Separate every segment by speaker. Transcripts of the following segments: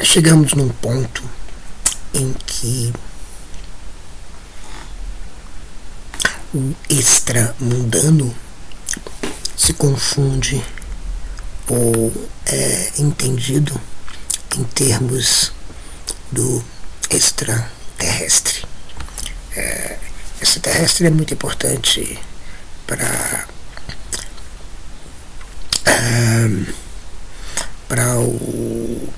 Speaker 1: chegamos num ponto em que o extramundano se confunde ou é entendido em termos do extraterrestre. Extraterrestre é muito importante para o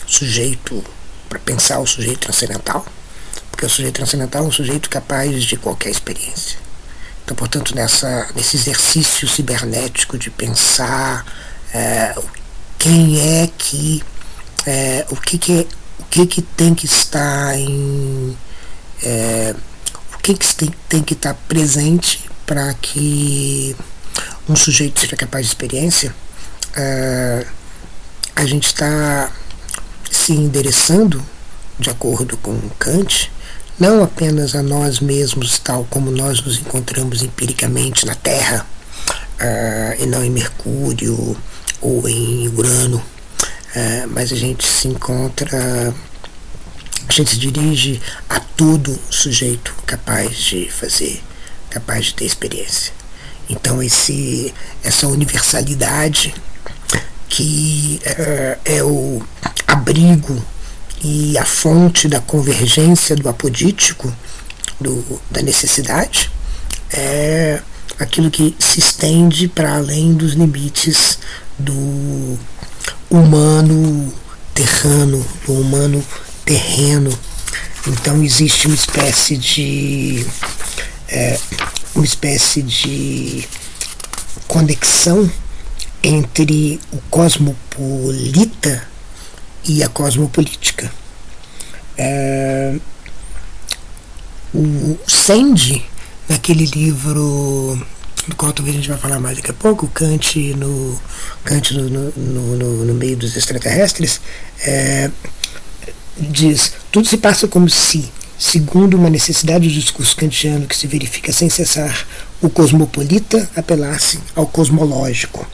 Speaker 1: sujeito, para pensar o sujeito transcendental, porque o sujeito transcendental é um sujeito capaz de qualquer experiência. Então, portanto, nesse exercício cibernético de pensar quem é que o que tem que estar em o que tem que estar presente para que um sujeito seja capaz de experiência, a gente está se endereçando, de acordo com Kant, não apenas a nós mesmos, tal como nós nos encontramos empiricamente na Terra, e não em Mercúrio ou em Urano, mas a gente se dirige a todo sujeito capaz de ter experiência. Então essa universalidade que é o abrigo e a fonte da convergência do apodítico, da necessidade, é aquilo que se estende para além dos limites do humano terrano, do humano terreno. Então existe uma espécie de conexão entre o cosmopolita e a cosmopolítica. O Sandy, naquele livro do qual talvez a gente vai falar mais daqui a pouco, Kant no meio dos extraterrestres, diz: tudo se passa como se, segundo uma necessidade do discurso kantiano que se verifica sem cessar, o cosmopolita apelasse ao cosmológico.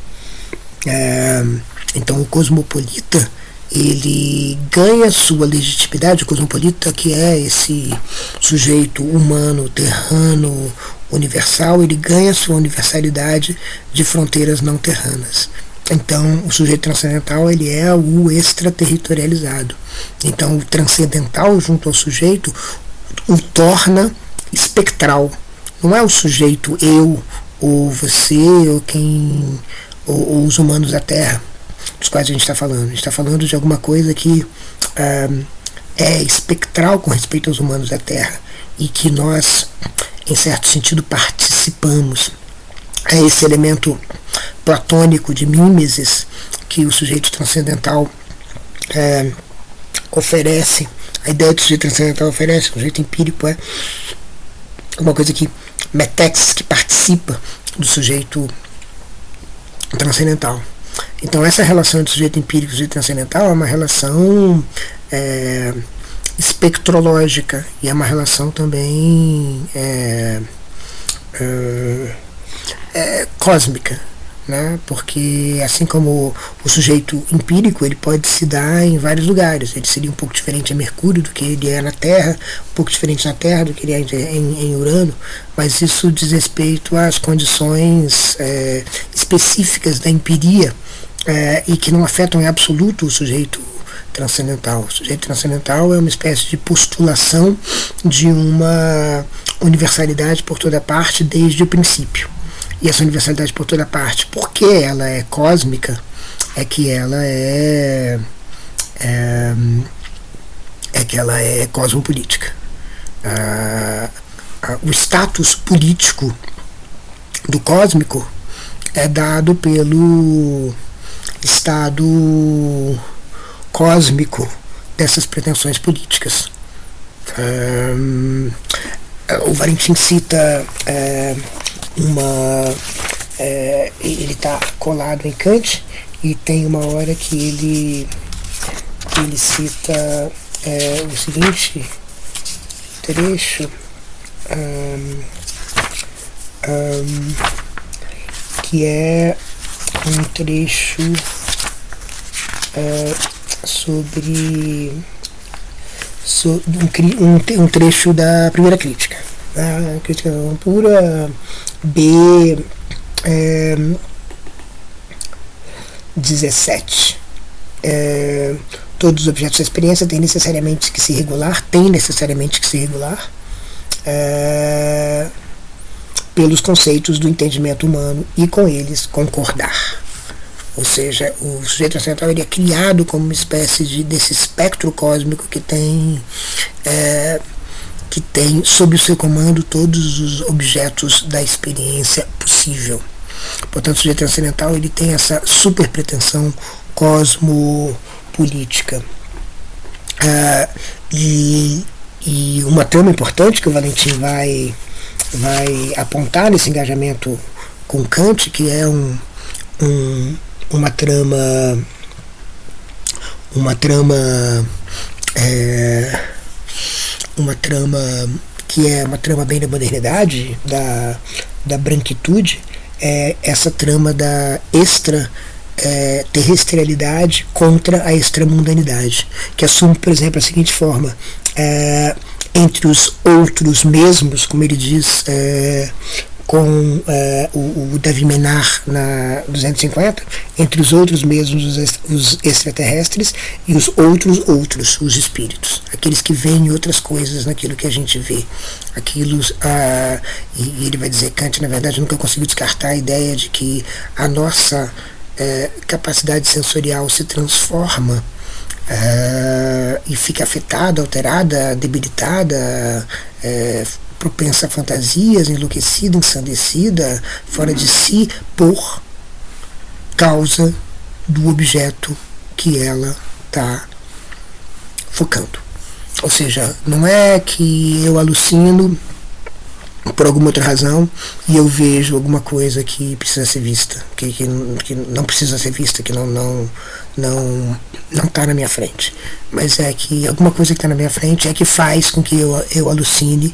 Speaker 1: Então o cosmopolita, ele ganha sua legitimidade, o cosmopolita, que é esse sujeito humano, terrano, universal, ele ganha sua universalidade de fronteiras não terranas. Então o sujeito transcendental, ele é o extraterritorializado. Então o transcendental junto ao sujeito o torna espectral. Não é o sujeito eu, ou você, ou quem, ou os humanos da Terra, dos quais a gente está falando. A gente está falando de alguma coisa que é espectral com respeito aos humanos da Terra e que nós, em certo sentido, participamos. É esse elemento platônico de mimesis que o sujeito transcendental oferece. A ideia do sujeito transcendental oferece, o sujeito empírico é uma coisa que metexis, que participa do sujeito transcendental. Então essa relação entre sujeito empírico e sujeito transcendental é uma relação espectrológica e é uma relação também cósmica, né? Porque assim como o sujeito empírico, ele pode se dar em vários lugares. Ele seria um pouco diferente em Mercúrio do que ele é na Terra, um pouco diferente na Terra do que ele é em Urano, mas isso diz respeito às condições específicas da empiria, e que não afetam em absoluto o sujeito transcendental. O sujeito transcendental é uma espécie de postulação de uma universalidade por toda parte desde o princípio. E essa universalidade por toda parte, porque ela é cósmica, é que ela é cosmopolítica. O status político do cósmico é dado pelo estado cósmico dessas pretensões políticas. O Valentin cita ele está colado em Kant, e tem uma hora que ele cita o seguinte trecho, que é um trecho um trecho da primeira crítica. A crítica pura B 17. Todos os objetos da experiência têm necessariamente que se regular pelos conceitos do entendimento humano e com eles concordar. Ou seja, o sujeito transcendental ele é criado como uma espécie desse espectro cósmico que tem sob o seu comando todos os objetos da experiência possível. Portanto, o sujeito transcendental ele tem essa super pretensão cosmopolítica. E uma trama importante que o Valentim vai apontar nesse engajamento com Kant, que é uma trama que é uma trama bem da modernidade, da branquitude, é essa trama da extraterrestrialidade contra a extramundanidade, que assume, por exemplo, a seguinte forma: entre os outros mesmos, como ele diz com o Davi Menard na 250, entre os outros mesmos os extraterrestres e os outros, os espíritos, aqueles que veem outras coisas naquilo que a gente vê. E ele vai dizer, Kant, na verdade, nunca conseguiu descartar a ideia de que a nossa capacidade sensorial se transforma e fica afetada, alterada, debilitada, propensa a fantasias, enlouquecida, ensandecida, fora de si, por causa do objeto que ela está focando. Ou seja, não é que eu alucino por alguma outra razão e eu vejo alguma coisa que precisa ser vista, que não precisa ser vista, que não está na minha frente, mas é que alguma coisa que está na minha frente é que faz com que eu alucine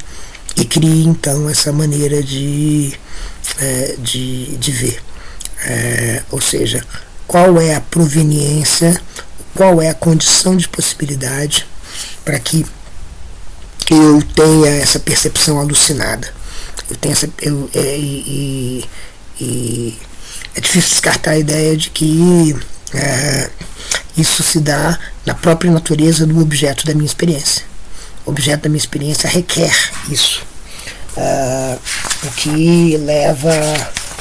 Speaker 1: e crie então essa maneira de ver. Ou seja, qual é a proveniência, qual é a condição de possibilidade para que eu tenha essa percepção alucinada. É difícil descartar a ideia de que isso se dá na própria natureza do objeto da minha experiência. O objeto da minha experiência requer isso, o que leva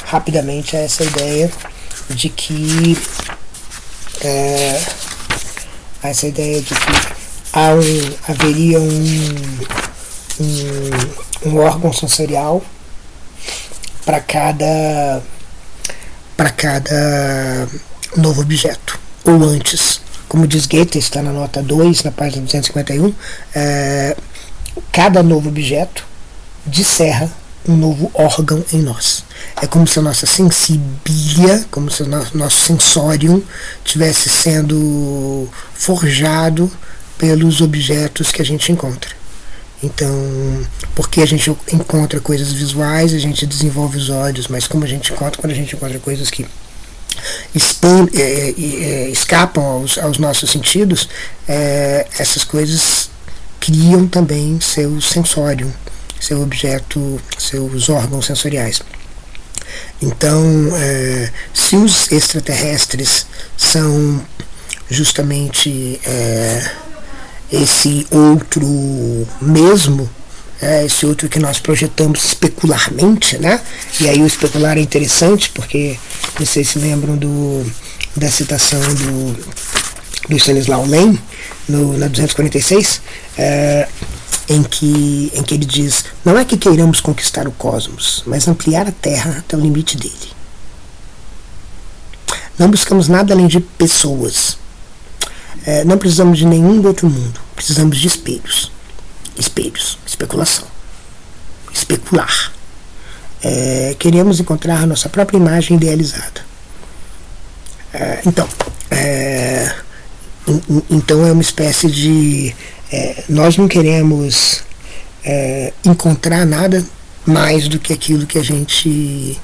Speaker 1: rapidamente a essa ideia de que haveria um órgão sensorial para cada novo objeto, ou antes. Como diz Goethe, está na nota 2, na página 251, cada novo objeto disserra um novo órgão em nós. É como se a nossa sensibilia, como se o nosso sensorium tivesse sendo forjado pelos objetos que a gente encontra. Então, porque a gente encontra coisas visuais, a gente desenvolve os olhos, mas como a gente encontra, quando a gente encontra coisas que escapam aos nossos sentidos, essas coisas criam também seu sensorium, seu objeto, seus órgãos sensoriais. Então, se os extraterrestres são justamente esse outro mesmo, esse outro que nós projetamos especularmente, né? E aí o especular é interessante, porque vocês se lembram da citação do Stanislau Lem, na 246, em que ele diz: não é que queiramos conquistar o cosmos, mas ampliar a Terra até o limite dele. Não buscamos nada além de pessoas. Não precisamos de nenhum do outro mundo. Precisamos de espelhos. Especulação. Especular. Queremos encontrar a nossa própria imagem idealizada. Então é uma espécie de... nós não queremos encontrar nada mais do que aquilo que a gente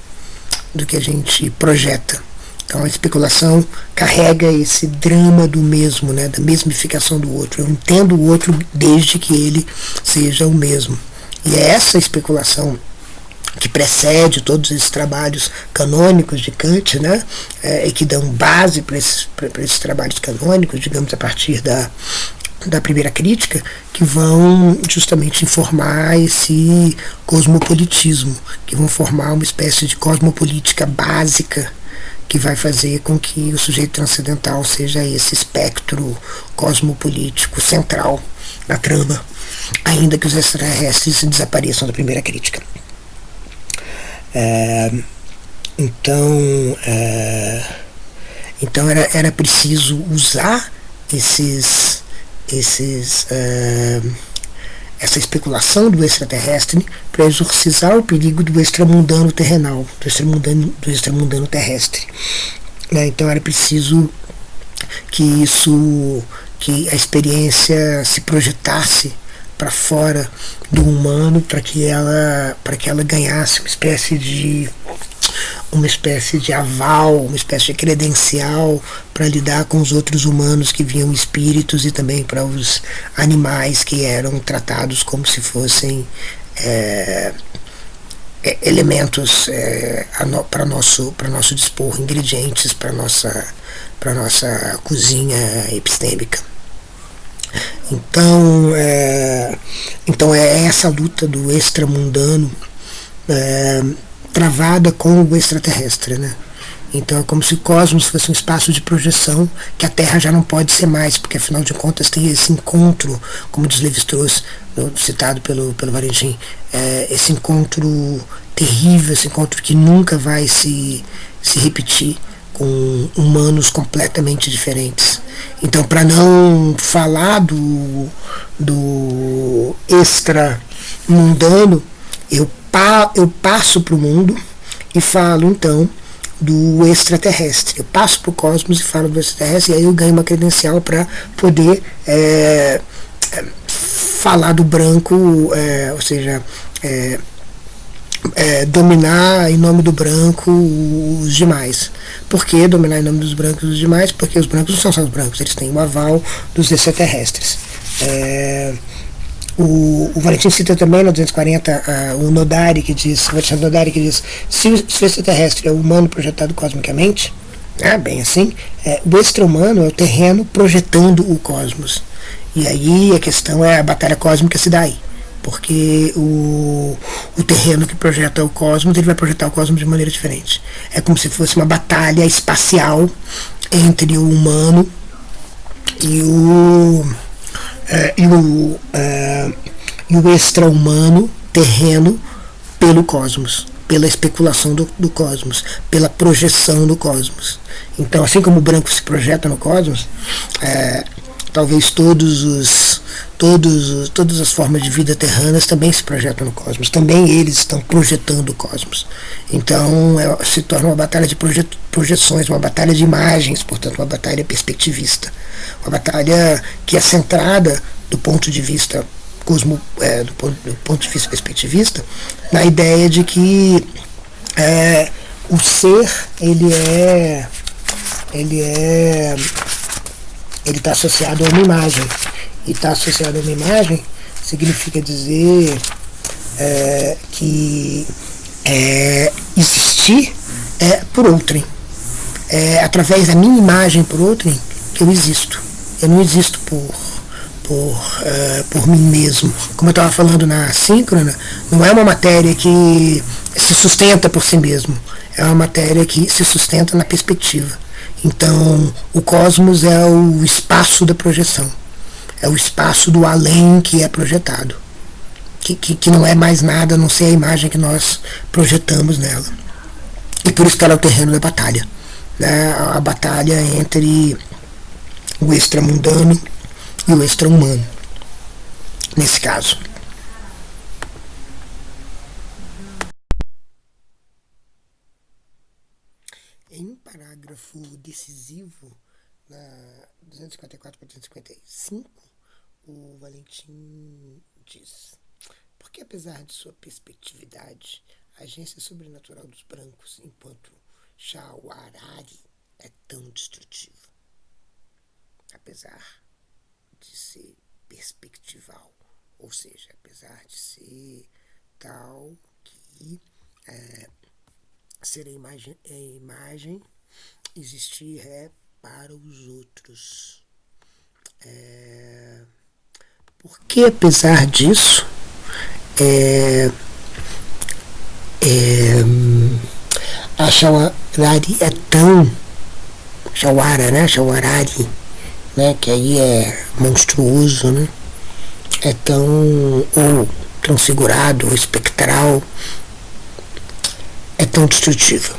Speaker 1: projeta Então a especulação carrega esse drama do mesmo, né, da mesmificação do outro. Eu entendo o outro desde que ele seja o mesmo. E é essa especulação que precede todos esses trabalhos canônicos de Kant, né, e que dão base para esses trabalhos canônicos, digamos, a partir da primeira crítica, que vão justamente informar esse cosmopolitismo, que vão formar uma espécie de cosmopolítica básica que vai fazer com que o sujeito transcendental seja esse espectro cosmopolítico central na trama, ainda que os extraterrestres desapareçam da primeira crítica. Então era preciso usar essa especulação do extraterrestre para exorcizar o perigo do extramundano terrenal, do extramundano terrestre. Então era preciso que a experiência se projetasse para fora do humano, para que ela ganhasse uma espécie de aval, uma espécie de credencial para lidar com os outros humanos que viam espíritos, e também para os animais que eram tratados como se fossem elementos para nosso dispor, ingredientes para nossa cozinha epistêmica. Então é essa luta do extramundano travada com o extraterrestre, né? Então é como se o cosmos fosse um espaço de projeção que a Terra já não pode ser mais, porque afinal de contas tem esse encontro, como diz Lévi-Strauss, citado pelo Valentim, esse encontro terrível, esse encontro que nunca vai se repetir, com humanos completamente diferentes. Então, para não falar do extramundano, eu passo para o mundo e falo então do extraterrestre. Eu passo para o cosmos e falo do extraterrestre, e aí eu ganho uma credencial para poder falar do branco, ou seja, dominar em nome do branco os demais. Por que dominar em nome dos brancos os demais? Porque os brancos não são só os brancos, eles têm o aval dos extraterrestres. O Valentim cita também no 240 o Nodari, que diz, se o extraterrestre é o humano projetado cosmicamente, bem assim, o extra-humano é o terreno projetando o cosmos. E aí a questão é: a batalha cósmica se dá aí, porque o terreno que projeta o cosmos, ele vai projetar o cosmos de maneira diferente. É como se fosse uma batalha espacial entre o humano e o extra-humano terreno, pelo cosmos, pela especulação do cosmos, pela projeção do cosmos. Então, assim como o branco se projeta no cosmos, talvez todas as formas de vida terranas também se projetam no cosmos, também eles estão projetando o cosmos. Então se torna uma batalha de projeções, uma batalha de imagens, portanto uma batalha perspectivista, uma batalha que é centrada do ponto de vista do ponto de vista perspectivista, na ideia de que o ser ele está associado a uma imagem. E estar associado a uma imagem significa dizer que existir por outrem. Através da minha imagem por outrem que eu existo. Eu não existo por mim mesmo. Como eu estava falando na síncrona, não é uma matéria que se sustenta por si mesmo. É uma matéria que se sustenta na perspectiva. Então, o cosmos é o espaço da projeção. É o espaço do além que é projetado. Que não é mais nada a não ser a imagem que nós projetamos nela. E por isso que ela é o terreno da batalha. Né? A batalha entre o extramundano e o extra-humano, nesse caso. Em um parágrafo decisivo, na 254 para 255, o Valentim diz: porque apesar de sua perspectividade, a agência sobrenatural dos brancos, enquanto Shawarari é tão destrutiva, apesar de ser perspectival, ou seja, apesar de ser tal que ser a imagem existir para os outros. Porque apesar disso, a Shawarari é tão Shawarari, né, que aí é monstruoso, né, é tão ou transfigurado, ou espectral, é tão destrutiva.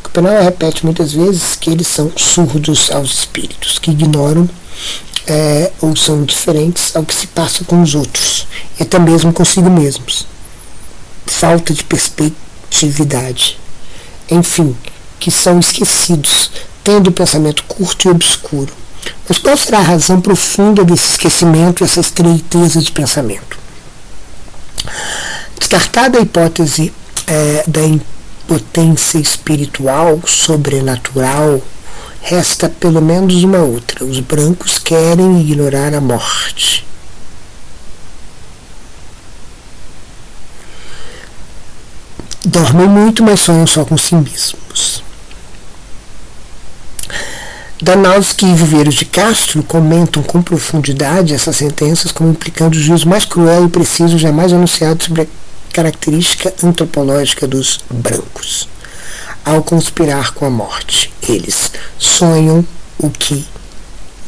Speaker 1: Schopenhauer repete muitas vezes que eles são surdos aos espíritos, que ignoram ou são indiferentes ao que se passa com os outros, e até mesmo consigo mesmos. Falta de perspectividade. Enfim, que são esquecidos, tendo o pensamento curto e obscuro. Mas qual será a razão profunda desse esquecimento, essa estreiteza de pensamento? Descartada a hipótese da impotência espiritual, sobrenatural, resta pelo menos uma outra. Os brancos querem ignorar a morte. Dormem muito, mas sonham só com si mesmos. Danowski e Viveiros de Castro comentam com profundidade essas sentenças como implicando o juízo mais cruel e preciso jamais anunciado sobre a característica antropológica dos brancos. Ao conspirar com a morte, eles sonham o que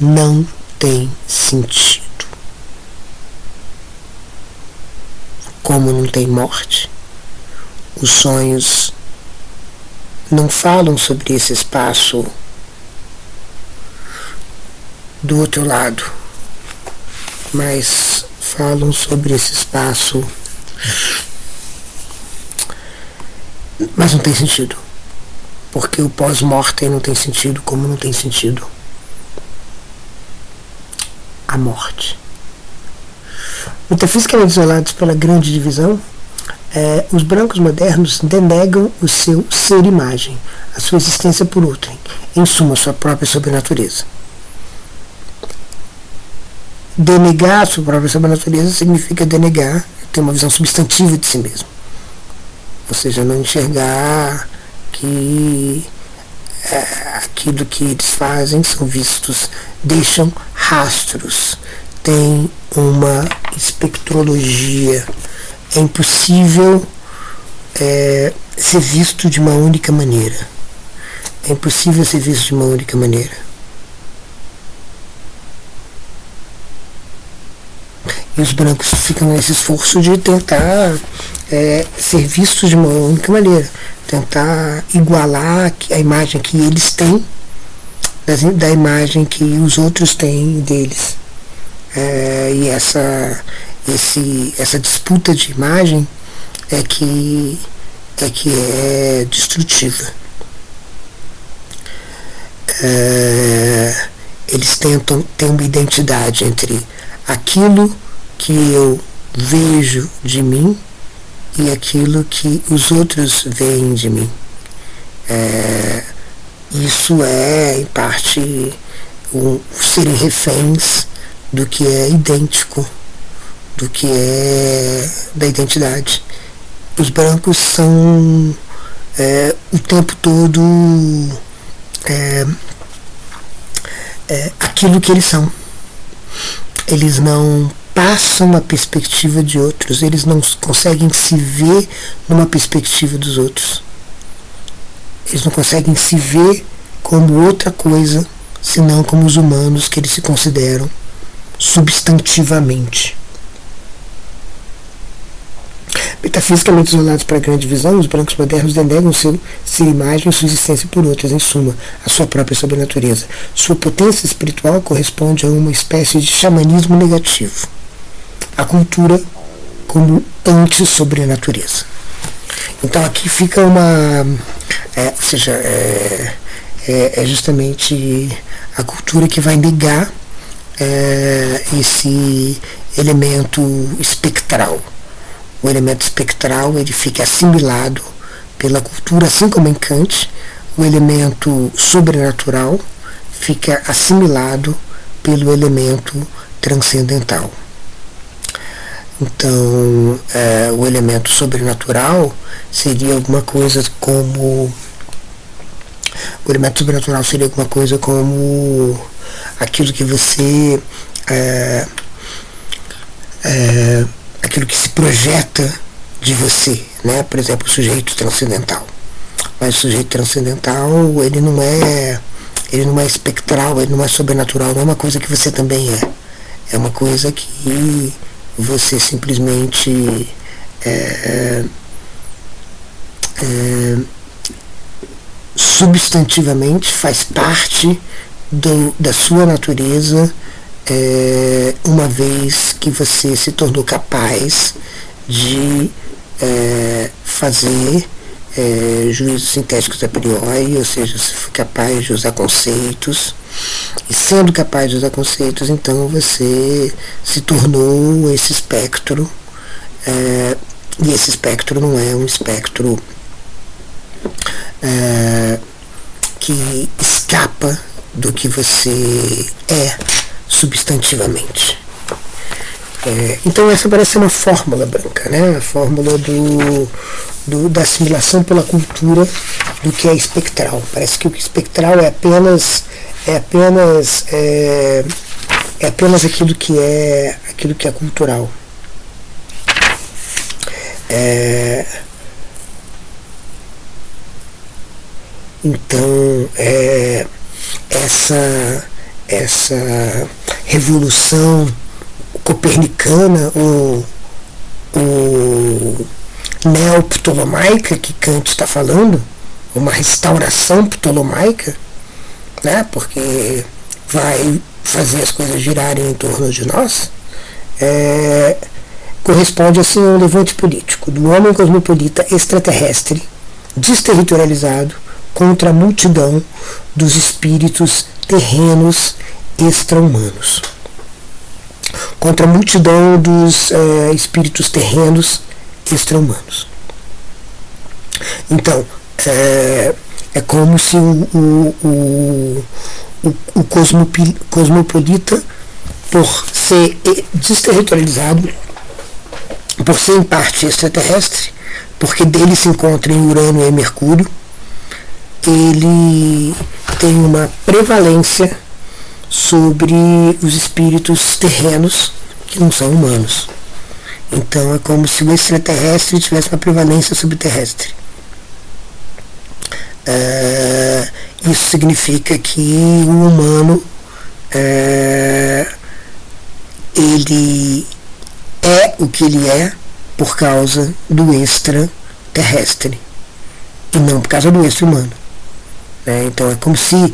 Speaker 1: não tem sentido. Como não tem morte, os sonhos não falam sobre esse espaço do outro lado, mas falam sobre esse espaço, mas não tem sentido, porque o pós-mortem não tem sentido, como não tem sentido a morte. Metafisicamente isolados pela grande divisão, os brancos modernos denegam o seu ser-imagem, a sua existência por outrem, em suma, sua própria sobrenatureza. Denegar a sua própria sobrenatureza significa denegar, ter uma visão substantiva de si mesmo. Ou seja, não enxergar que aquilo que eles fazem são vistos, deixam rastros, tem uma espectrologia. É impossível ser visto de uma única maneira. É impossível ser visto de uma única maneira. E os brancos ficam nesse esforço de tentar ser vistos de uma única maneira. Tentar igualar a imagem que eles têm da imagem que os outros têm deles. E essa disputa de imagem é que é destrutiva. Eles tentam ter uma identidade entre aquilo que eu vejo de mim e aquilo que os outros veem de mim. Isso é, em parte, serem reféns do que é idêntico, do que é da identidade. Os brancos são o tempo todo aquilo que eles são. Eles não passam a perspectiva de outros, eles não conseguem se ver numa perspectiva dos outros. Eles não conseguem se ver como outra coisa, senão como os humanos que eles se consideram substantivamente. Metafisicamente isolados para a grande visão, os brancos modernos denegam sua imagem e sua existência por outras, em suma, a sua própria sobrenatureza. Sua potência espiritual corresponde a uma espécie de xamanismo negativo. A cultura como anti-sobrenatureza. Então aqui fica uma... ou seja, é justamente a cultura que vai negar esse elemento espectral. O elemento espectral ele fica assimilado pela cultura, assim como em Kant, o elemento sobrenatural fica assimilado pelo elemento transcendental. Então, o elemento sobrenatural seria alguma coisa como... O elemento sobrenatural seria alguma coisa como aquilo que você... aquilo que se projeta de você, né? Por exemplo, o sujeito transcendental. Mas o sujeito transcendental, ele não é espectral, ele não é sobrenatural, não é uma coisa que você também é. É uma coisa que você simplesmente substantivamente faz parte da sua natureza, uma vez que você se tornou capaz de fazer juízos sintéticos a priori, ou seja, você foi capaz de usar conceitos, e sendo capaz de usar conceitos, então você se tornou esse espectro, e esse espectro não é um espectro que escapa do que você é substantivamente. Então essa parece uma fórmula branca, né? A fórmula da assimilação pela cultura do que é espectral. Parece que o espectral é apenas aquilo que é cultural. Então essa revolução copernicana ou neoptolomaica que Kant está falando, uma restauração ptolomaica, né, porque vai fazer as coisas girarem em torno de nós, corresponde assim a um levante político do homem cosmopolita extraterrestre, desterritorializado, contra a multidão dos espíritos terrenos extra-humanos, contra a multidão dos espíritos terrenos extra-humanos. Então, é como se o cosmopolita, por ser desterritorializado, por ser em parte extraterrestre, porque dele se encontram Urano e Mercúrio, ele tem uma prevalência sobre os espíritos terrenos que não são humanos. Então é como se o extraterrestre tivesse uma prevalência sobre o terrestre. Isso significa que o humano ele é o que ele é por causa do extraterrestre e não por causa do extra-humano. Então é como se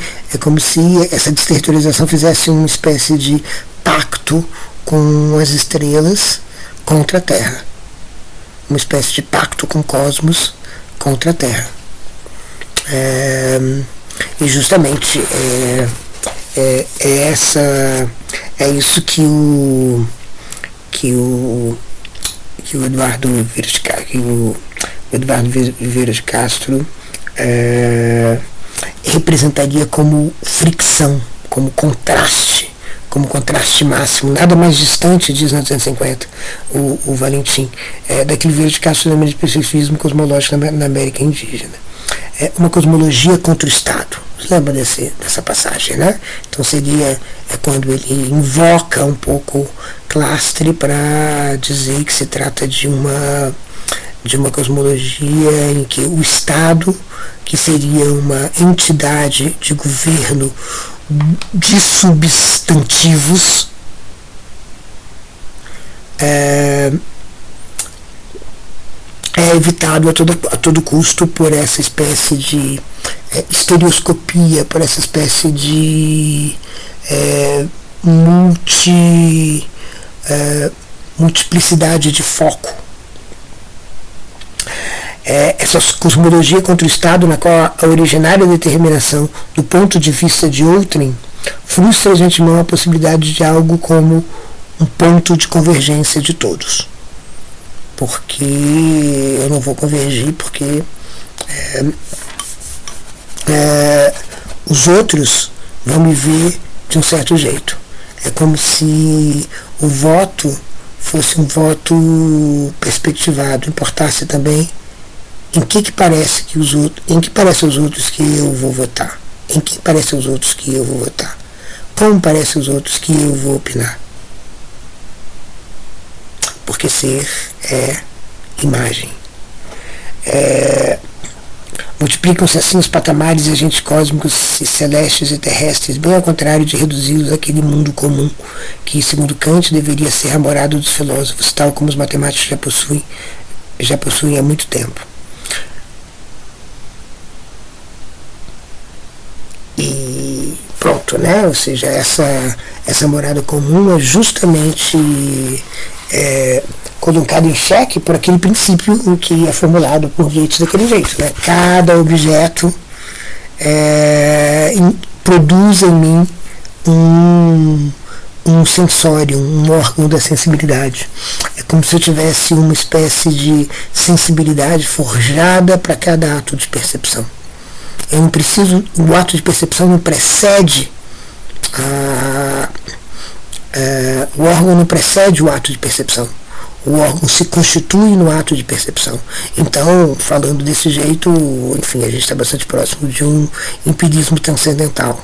Speaker 1: essa desterritorialização fizesse uma espécie de pacto com as estrelas contra a Terra, uma espécie de pacto com o cosmos contra a Terra. E justamente é isso que o Eduardo Vieira de Castro representaria como fricção, como contraste máximo, nada mais distante, diz na 250 o Valentim, daquele Vieira de Castro no de especificismo cosmológico na América indígena. Uma cosmologia contra o Estado. Você lembra dessa passagem, né? Então seria quando ele invoca um pouco Clastre para dizer que se trata de uma cosmologia em que o Estado, que seria uma entidade de governo de substantivos, é evitado a todo custo por essa espécie de estereoscopia, por essa espécie de multiplicidade de foco. Essa cosmologia contra o Estado, na qual a originária determinação do ponto de vista de outrem frustra de antemão a possibilidade de algo como um ponto de convergência de todos. Porque eu não vou convergir, porque os outros vão me ver de um certo jeito. É como se o voto fosse um voto perspectivado, importasse também em que parece que os outros, em que parecem os outros que eu vou votar, em que parecem os outros que eu vou votar, como parecem os outros que eu vou opinar. Porque ser é imagem. Multiplicam-se assim os patamares e agentes cósmicos e celestes e terrestres, bem ao contrário de reduzi-los àquele mundo comum que, segundo Kant, deveria ser a morada dos filósofos, tal como os matemáticos já possuem há muito tempo. E pronto, né? Ou seja, essa morada comum é justamente colocado em xeque por aquele princípio que é formulado por Gates daquele jeito, né? Cada objeto produz em mim um sensório, um órgão da sensibilidade. É como se eu tivesse uma espécie de sensibilidade forjada para cada ato de percepção. Eu não preciso, o ato de percepção não precede o órgão não precede o ato de percepção. O órgão se constitui no ato de percepção. Então, falando desse jeito, enfim, a gente está bastante próximo de um empirismo transcendental.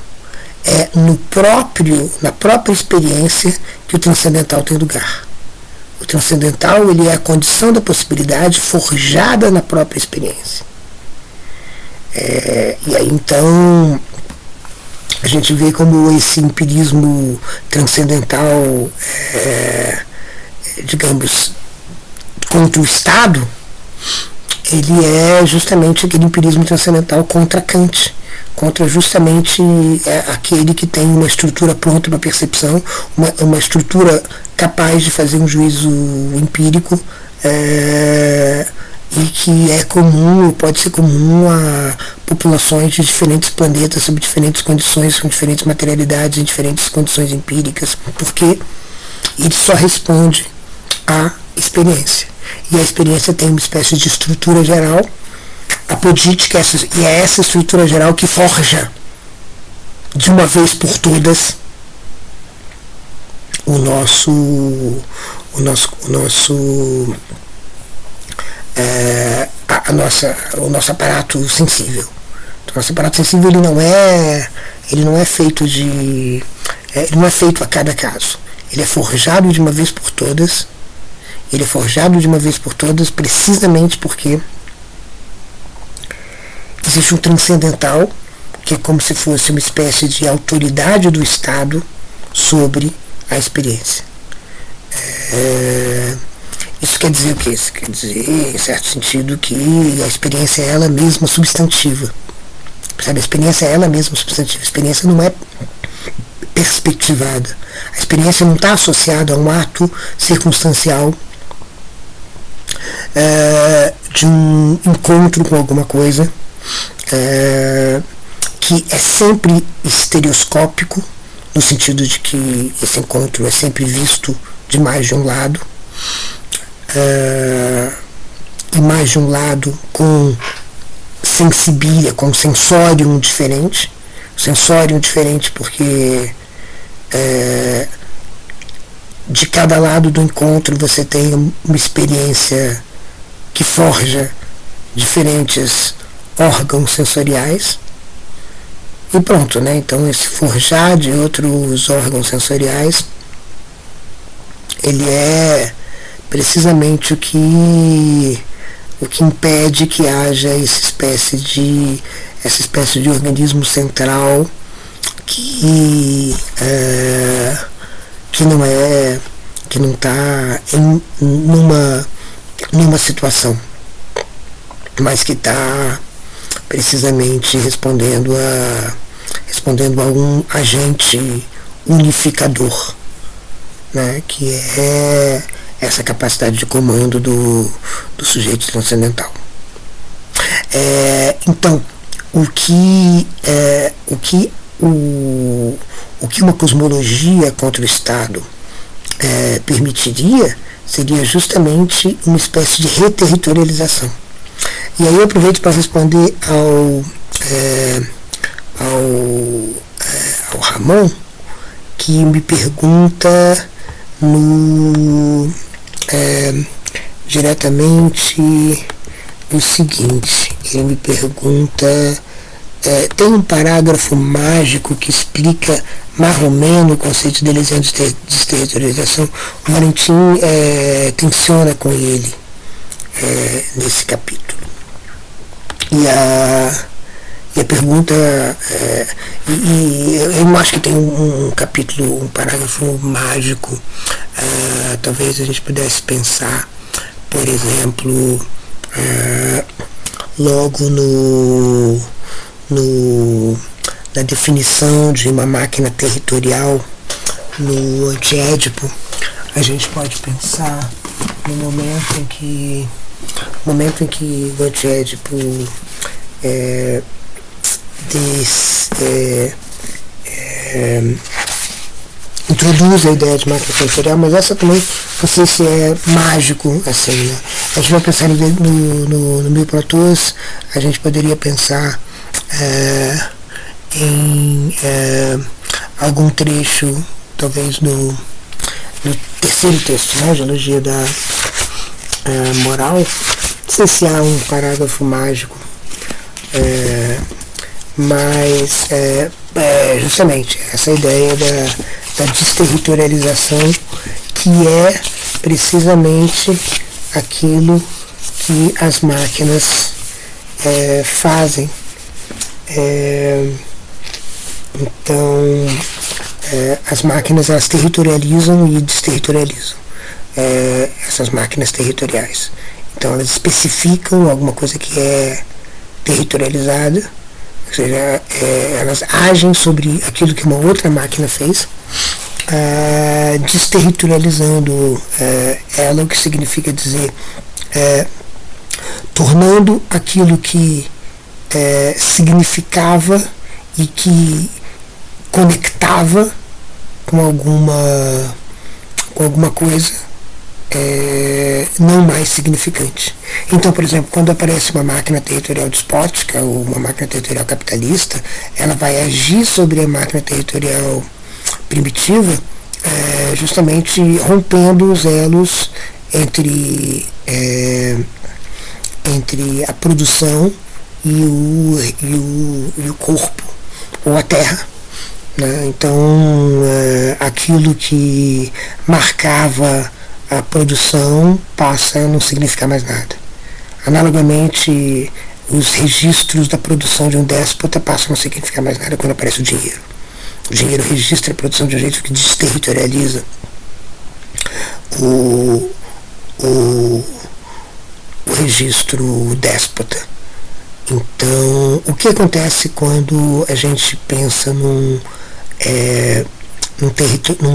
Speaker 1: É na própria experiência que o transcendental tem lugar. O transcendental, ele é a condição da possibilidade forjada na própria experiência. E aí, então, a gente vê como esse empirismo transcendental, digamos, contra o Estado, ele é justamente aquele empirismo transcendental contra Kant, contra justamente aquele que tem uma estrutura pronta para percepção, uma estrutura capaz de fazer um juízo empírico, e que é comum, pode ser comum a populações de diferentes planetas, sob diferentes condições, com diferentes materialidades, em diferentes condições empíricas, porque ele só responde à experiência. E a experiência tem uma espécie de estrutura geral, apodítica, e é essa estrutura geral que forja, de uma vez por todas, o nosso aparato sensível. O nosso aparato sensível ele não é feito ele não é feito a cada caso. Ele é forjado de uma vez por todas. Ele é forjado de uma vez por todas precisamente porque existe um transcendental que é como se fosse uma espécie de autoridade do Estado sobre a experiência. Isso quer dizer o quê? Isso quer dizer, em certo sentido, que a experiência é ela mesma substantiva. Sabe? A experiência é ela mesma substantiva. A experiência não é perspectivada. A experiência não está associada a um ato circunstancial de um encontro com alguma coisa que é sempre estereoscópico, no sentido de que esse encontro é sempre visto de mais de um lado, e mais de um lado com sensibilia, com sensorium diferente. Sensorium diferente porque de cada lado do encontro você tem uma experiência que forja diferentes órgãos sensoriais. E pronto, né? Então esse forjar de outros órgãos sensoriais, ele é precisamente o que impede que haja essa espécie de organismo central que não está numa situação, mas que está precisamente respondendo a um agente unificador, né, que é essa capacidade de comando do sujeito transcendental. Então, o que uma cosmologia contra o Estado permitiria seria justamente uma espécie de reterritorialização. E aí eu aproveito para responder ao Ramon, que me pergunta diretamente o seguinte. Ele me pergunta, tem um parágrafo mágico que explica mais ou menos o conceito de lesão de desterritorialização. O Valentim tensiona com ele nesse capítulo. E a pergunta, eu não acho que tem um capítulo, um parágrafo mágico. Talvez a gente pudesse pensar, por exemplo, logo na definição de uma máquina territorial no Antiédipo, a gente pode pensar no momento em que o Antiédipo introduz a ideia de máquina territorial, mas essa também não sei se é mágico assim, né? A gente vai pensar no Mil Platôs, a gente poderia pensar em algum trecho, talvez no terceiro texto, né, Geologia da Moral. Não sei se há um parágrafo mágico, mas justamente essa ideia da desterritorialização, que é precisamente aquilo que as máquinas fazem. Então, as máquinas, elas territorializam e desterritorializam, essas máquinas territoriais. Então elas especificam alguma coisa que é territorializada, ou seja, elas agem sobre aquilo que uma outra máquina fez, desterritorializando ela, o que significa dizer tornando aquilo que significava e que conectava com alguma coisa não mais significante. Então, por exemplo, quando aparece uma máquina territorial despótica ou uma máquina territorial capitalista, ela vai agir sobre a máquina territorial primitiva, justamente rompendo os elos entre a produção e o corpo, ou a terra. Né? Então, aquilo que marcava a produção passa a não significar mais nada. Analogamente, os registros da produção de um déspota passam a não significar mais nada quando aparece o dinheiro. O dinheiro registra a produção de um jeito que desterritorializa o registro déspota. Então, o que acontece quando a gente pensa num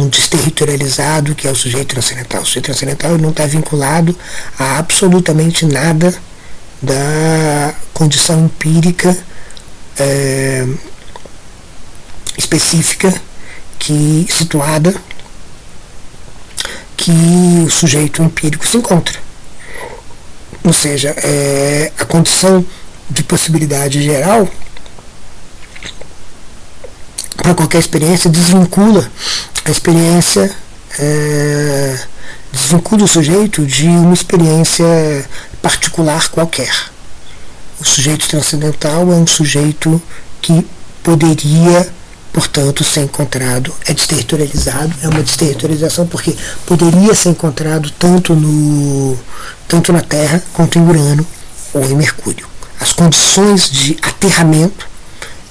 Speaker 1: desterritorializado, que é o sujeito transcendental? O sujeito transcendental não está vinculado a absolutamente nada da condição empírica específica situada que o sujeito empírico se encontra. Ou seja, a condição de possibilidade geral para qualquer experiência desvincula a experiência, desvincula o sujeito de uma experiência particular qualquer. O sujeito transcendental é um sujeito que poderia, portanto, ser encontrado, é desterritorializado, é uma desterritorialização porque poderia ser encontrado tanto na Terra quanto em Urano ou em Mercúrio. As condições de aterramento,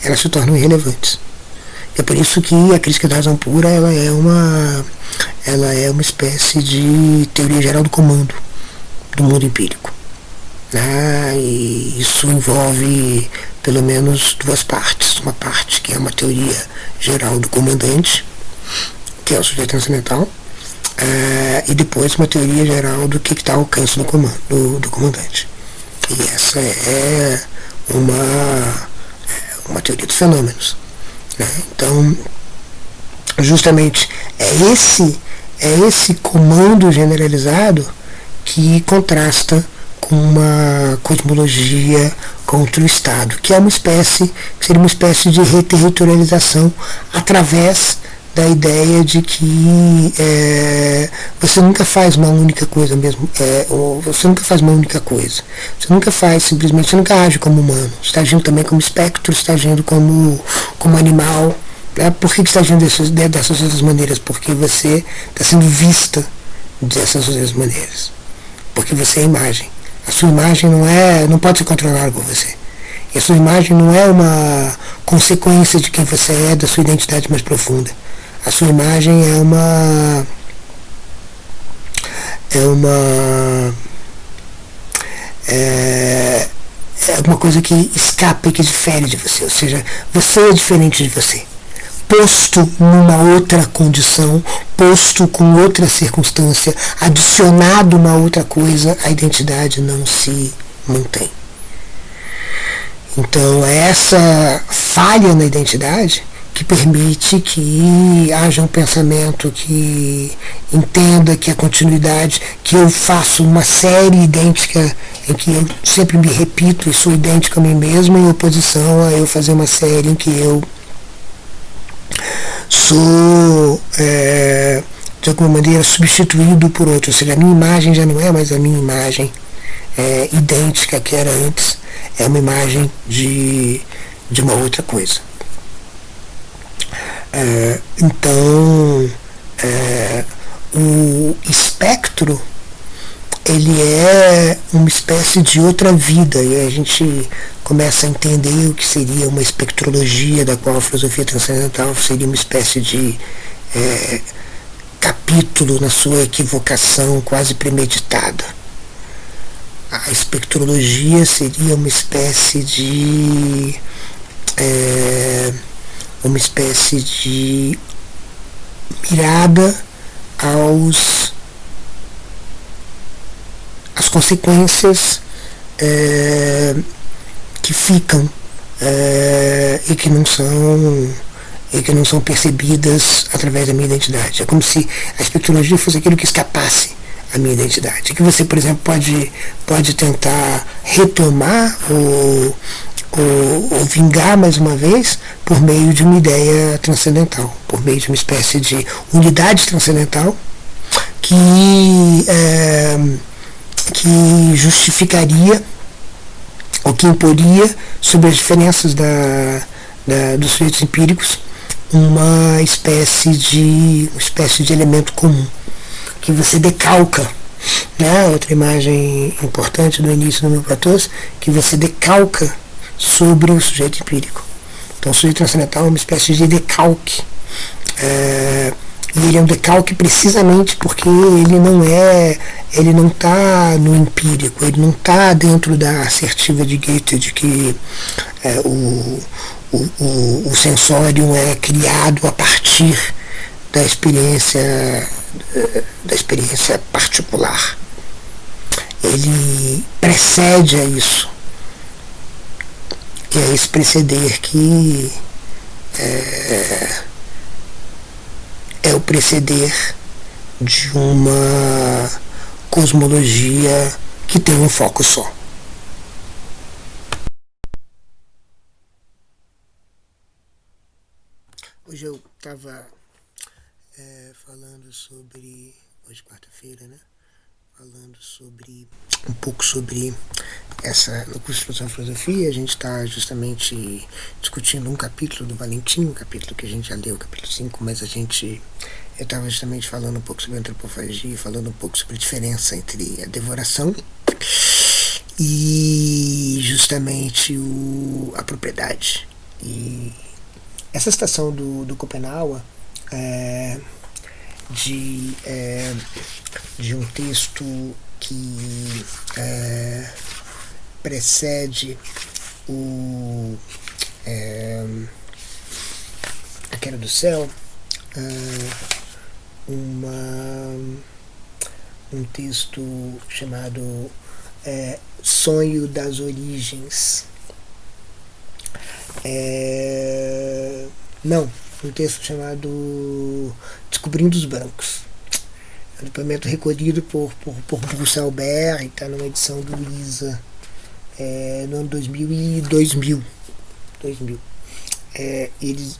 Speaker 1: elas se tornam irrelevantes. É por isso que a crítica da razão pura ela é uma espécie de teoria geral do comando do mundo empírico. E isso envolve pelo menos duas partes. Uma parte que é uma teoria geral do comandante, que é o sujeito transcendental, e depois uma teoria geral do que está ao alcance do comandante. E essa é uma teoria dos fenômenos. Então, justamente é esse comando generalizado que contrasta com uma cosmologia contra o Estado, que é uma espécie, que seria uma espécie de reterritorialização através da ideia de que você nunca faz uma única coisa mesmo, você nunca faz uma única coisa, você nunca faz simplesmente, você nunca age como humano, você está agindo também como espectro, você está agindo como animal, né? Por que você está agindo dessas outras maneiras? Porque você está sendo vista dessas outras maneiras, porque você é imagem, a sua imagem não pode ser controlada por você. E a sua imagem não é uma consequência de quem você é, da sua identidade mais profunda. A sua imagem é uma uma coisa que escapa e que difere de você, ou seja, você é diferente de você. Posto numa outra condição, posto com outra circunstância, adicionado uma outra coisa, a identidade não se mantém. Então é essa falha na identidade que permite que haja um pensamento que entenda que a continuidade, que eu faço uma série idêntica em que eu sempre me repito e sou idêntico a mim mesmo, em oposição a eu fazer uma série em que eu sou de alguma maneira substituído por outro, ou seja, a minha imagem já não é mais a minha imagem idêntica que era antes, é uma imagem de uma outra coisa. Então o espectro ele é uma espécie de outra vida, e a gente começa a entender o que seria uma espectrologia, da qual a filosofia transcendental seria uma espécie de capítulo na sua equivocação quase premeditada. A espectrologia seria uma espécie de mirada às consequências que ficam e que não são percebidas através da minha identidade. É como se a espectrologia fosse aquilo que escapasse a minha identidade, que você, por exemplo, pode tentar retomar ou vingar mais uma vez por meio de uma ideia transcendental, por meio de uma espécie de unidade transcendental que justificaria ou que imporia sobre as diferenças dos sujeitos empíricos uma espécie de elemento comum que você decalca, né? Outra imagem importante do início do 1014, que você decalca sobre o sujeito empírico. Então o sujeito transcendental é uma espécie de decalque, e ele é um decalque precisamente porque ele não está no empírico, ele não está dentro da assertiva de Goethe de que o sensorium é criado a partir da experiência particular. Ele precede a isso. E é esse preceder que é o preceder de uma cosmologia que tem um foco só. Hoje eu estava falando sobre, hoje quarta-feira, né? Falando um pouco sobre no curso de filosofia. A gente está justamente discutindo um capítulo do Valentim, um capítulo que a gente já leu, o capítulo 5, mas eu estava justamente falando um pouco sobre antropofagia, falando um pouco sobre a diferença entre a devoração e justamente a propriedade. E essa citação do Schopenhauer de um texto que precede A Queda do Céu, um texto chamado Sonho das Origens. Um texto chamado Descobrindo os Brancos. depoimento recolhido por Bruce Albert, e está numa edição do ISA no ano 2000.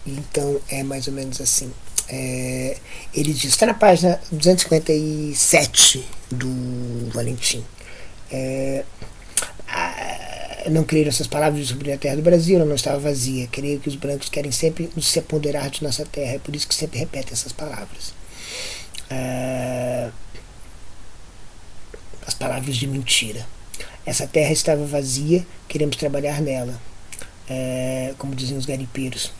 Speaker 1: Então é mais ou menos assim. Ele diz, está na página 257 do Valentim. Não creio nessas palavras de sobre a terra do Brasil, ela não estava vazia. Creio que os brancos querem sempre se apoderar de nossa terra, é por isso que sempre repetem essas palavras. As palavras de mentira. Essa terra estava vazia, queremos trabalhar nela, como diziam os garimpeiros.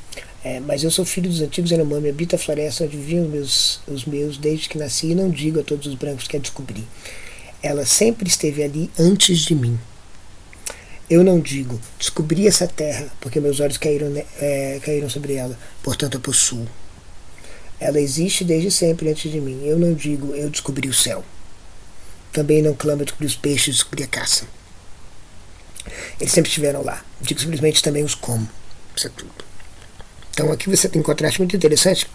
Speaker 1: Mas eu sou filho dos antigos Yanomami, habito a floresta onde viviam os meus desde que nasci, e não digo a todos os brancos que a descobri. Ela sempre esteve ali antes de mim. Eu não digo, descobri essa terra, porque meus olhos caíram sobre ela, portanto eu possuo. Ela existe desde sempre antes de mim. Eu não digo, eu descobri o céu. Também não clamo, eu descobri os peixes, descobri a caça. Eles sempre estiveram lá. Digo simplesmente, também os como. Isso é tudo. Então aqui você tem um contraste muito interessante.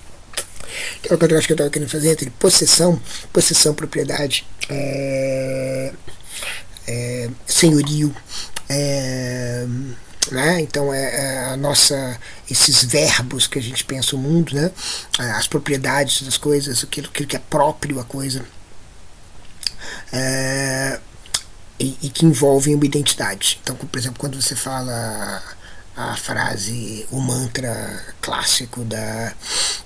Speaker 1: Que é o contraste que eu estava querendo fazer entre possessão, propriedade, senhorio, né? Então esses verbos que a gente pensa o mundo, né? As propriedades das coisas, aquilo que é próprio à coisa, e que envolvem uma identidade. Então, por exemplo, quando você fala a frase, o mantra clássico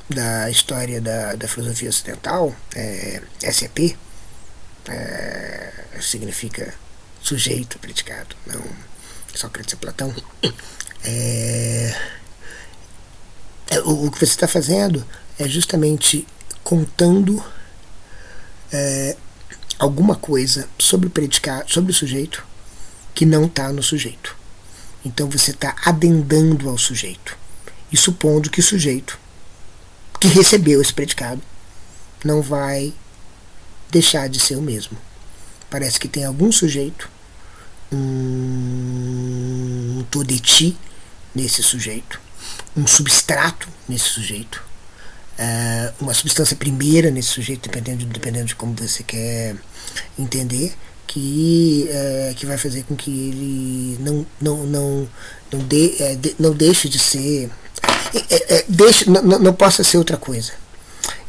Speaker 1: da história da filosofia ocidental, SAP, significa sujeito, predicado, não Sócrates e Platão. O que você está fazendo é justamente contando alguma coisa sobre o predicado, sobre o sujeito, que não está no sujeito. Então você está adendando ao sujeito e supondo que o sujeito que recebeu esse predicado não vai deixar de ser o mesmo. Parece que tem algum sujeito, um todeti nesse sujeito, um substrato nesse sujeito, uma substância primeira nesse sujeito, dependendo de como você quer entender, que vai fazer com que ele não deixe de ser, não possa ser outra coisa.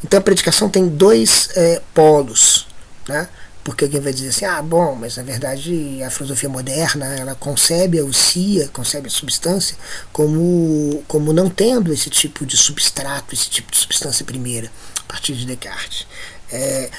Speaker 1: Então a predicação tem dois polos, né? Porque alguém vai dizer assim, bom, mas na verdade a filosofia moderna, ela concebe a ousia, concebe a substância como não tendo esse tipo de substrato, esse tipo de substância primeira, a partir de Descartes.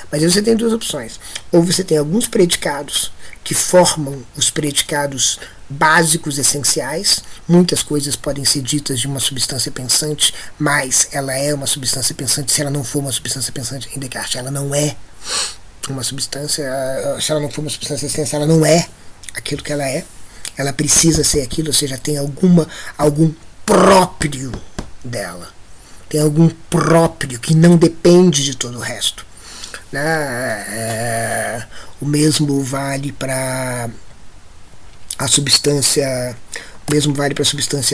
Speaker 1: Mas aí você tem duas opções. Ou você tem alguns predicados que formam os predicados básicos, essenciais. Muitas coisas podem ser ditas de uma substância pensante, mas ela é uma substância pensante. Se ela não for uma substância pensante em Descartes, ela não é uma substância. Se ela não for uma substância essencial, ela não é aquilo que ela é. Ela precisa ser aquilo, ou seja, tem algum próprio dela. Tem algum próprio que não depende de todo o resto. O mesmo vale para a substância,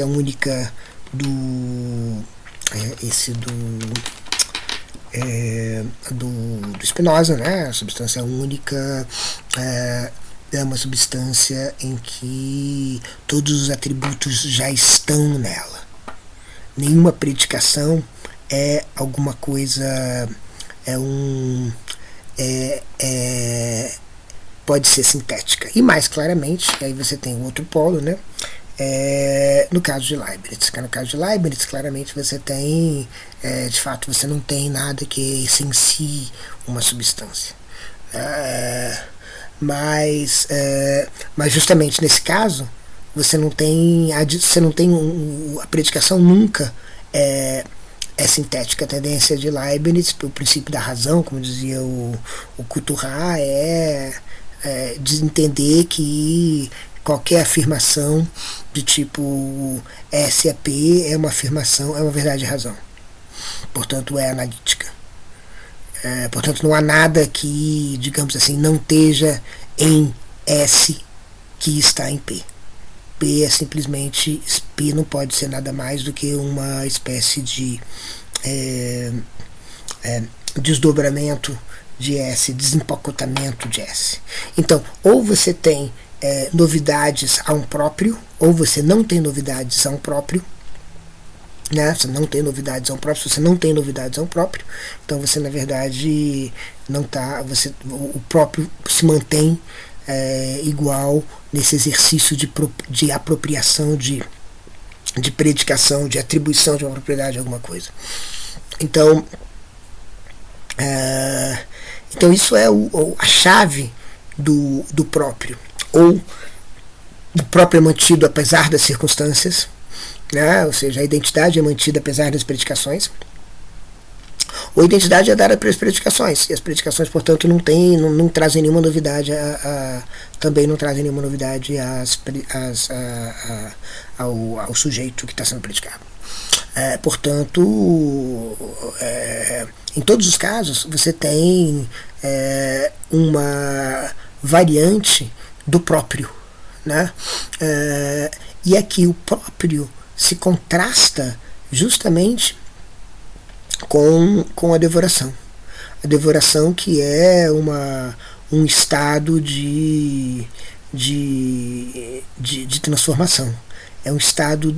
Speaker 1: única do Spinoza, né? A substância única é uma substância em que todos os atributos já estão nela. Nenhuma predicação é alguma coisa, pode ser sintética. E mais claramente, aí você tem um outro polo, né? No caso de Leibniz. No caso de Leibniz, claramente você tem, de fato, você não tem nada que essencie uma substância. Mas justamente nesse caso, você não tem a predicação nunca é sintética. A tendência de Leibniz, o princípio da razão, como dizia o Couturat, de entender que qualquer afirmação de tipo SAP é uma afirmação, é uma verdade e razão. Portanto, é analítica. Portanto, não há nada que, digamos assim, não esteja em S que está em P. P é simplesmente, P não pode ser nada mais do que uma espécie de desdobramento de S, desempacotamento de S. Então, ou você tem novidades a um próprio, ou você não tem novidades a um próprio, né? Você não tem novidades a um próprio. Se você não tem novidades a um próprio, então você na verdade não tá, o próprio se mantém igual nesse exercício de apropriação, de predicação, de atribuição de uma propriedade a alguma coisa. Então, então isso é a chave do próprio, ou o próprio é mantido apesar das circunstâncias, né? Ou seja, a identidade é mantida apesar das predicações, ou a identidade é dada pelas predicações, e as predicações, portanto, não trazem nenhuma novidade, também não trazem nenhuma novidade ao sujeito que está sendo predicado. Portanto, em todos os casos, você tem uma variante do próprio, né? E aqui o próprio se contrasta justamente com a devoração. A devoração, que é um estado de transformação. É um estado,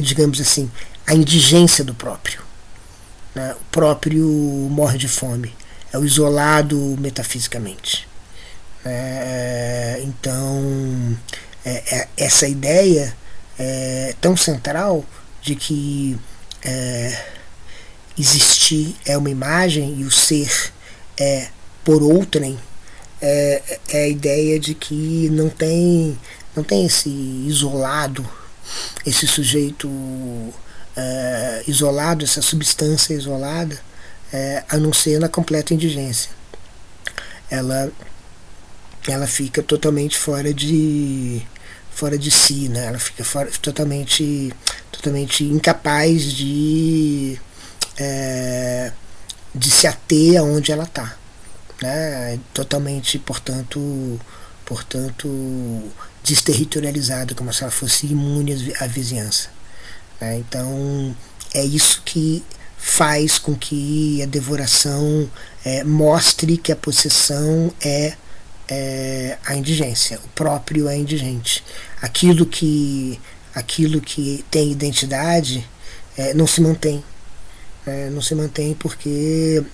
Speaker 1: digamos assim, a indigência do próprio, né? O próprio morre de fome. É o isolado metafisicamente. Então, essa ideia é tão central de que existir é uma imagem e o ser é por outrem, é a ideia de que não tem esse isolado, esse sujeito isolado, essa substância isolada, a não ser na completa indigência. Ela fica totalmente fora de si, né? Ela fica totalmente incapaz de se ater aonde ela está, né? Totalmente, portanto desterritorializada, como se ela fosse imune à vizinhança, né? Então é isso que faz com que a devoração mostre que a possessão é a indigência, o próprio é indigente. Aquilo que tem identidade não se mantém. Não se mantém porque